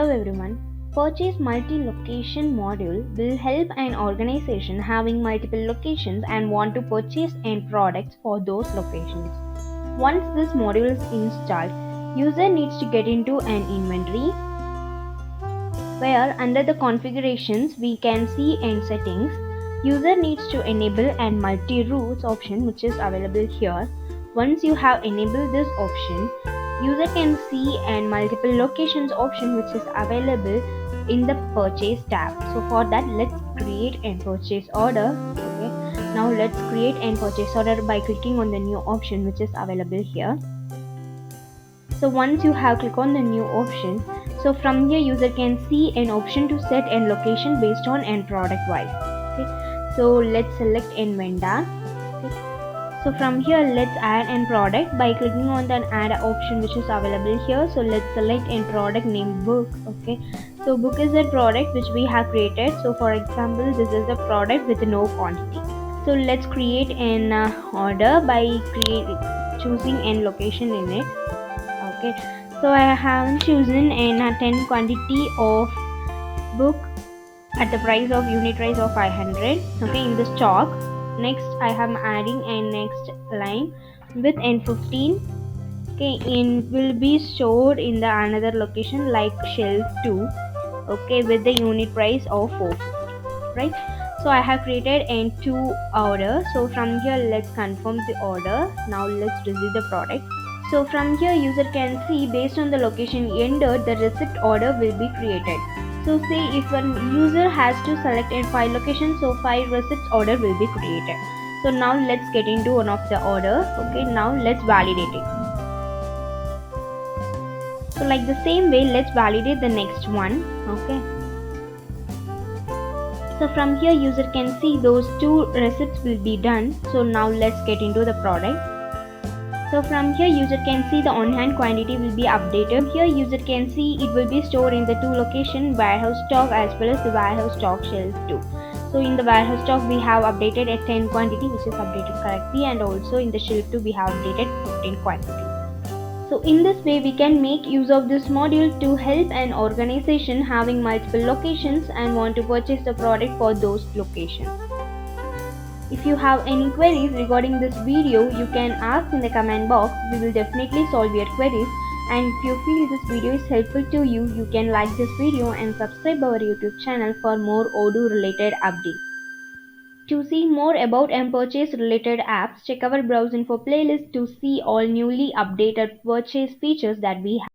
Hello everyone. Purchase multi-location module will help an organization having multiple locations and want to purchase end products for those locations. Once this module is installed, user needs to get into an inventory where under the configurations we can see end settings. User needs to enable an multi-routes option which is available here. Once you have enabled this option, user can see an multiple locations option which is available in the purchase tab. So for that, let's create a purchase order. Okay, now let's create a purchase order by clicking on the new option which is available here. So once you have clicked on the new option, so from here user can see an option to set an location based on end product wise. Okay, so let's select end vendor. Okay. So from here let's add an product by clicking on the add option which is available here. So let's select a product name book. Okay, so book is a product which we have created. So for example, this is a product with no quantity. So let's create an order by choosing an location in it. Okay, so I have chosen an 10 quantity of book at the price of unit price of 500. Okay, in the stock. Next I am adding a next line with N15. Okay, it will be stored in the another location like shelf 2. Okay, with the unit price of 450, right? So I have created N2 order. So from here let's confirm the order. Now let's receive the product. So from here user can see based on the location entered, the receipt order will be created. So say if a user has to select in 5 locations, so 5 receipts order will be created. So now let's get into one of the order. Okay, now let's validate it. So like the same way, let's validate the next one. Okay. So from here user can see those 2 receipts will be done. So now let's get into the product. So from here user can see the on-hand quantity will be updated. Here user can see it will be stored in the 2 location warehouse stock as well as the warehouse stock shelf 2. So in the warehouse stock we have updated a 10 quantity which is updated correctly, and also in the shelf 2 we have updated 15 quantity. So in this way we can make use of this module to help an organization having multiple locations and want to purchase the product for those locations. If you have any queries regarding this video, you can ask in the comment box. We will definitely solve your queries. And if you feel this video is helpful to you, you can like this video and subscribe our YouTube channel for more Odoo related updates. To see more about and purchase related apps, check our BrowseInfo playlist to see all newly updated purchase features that we have.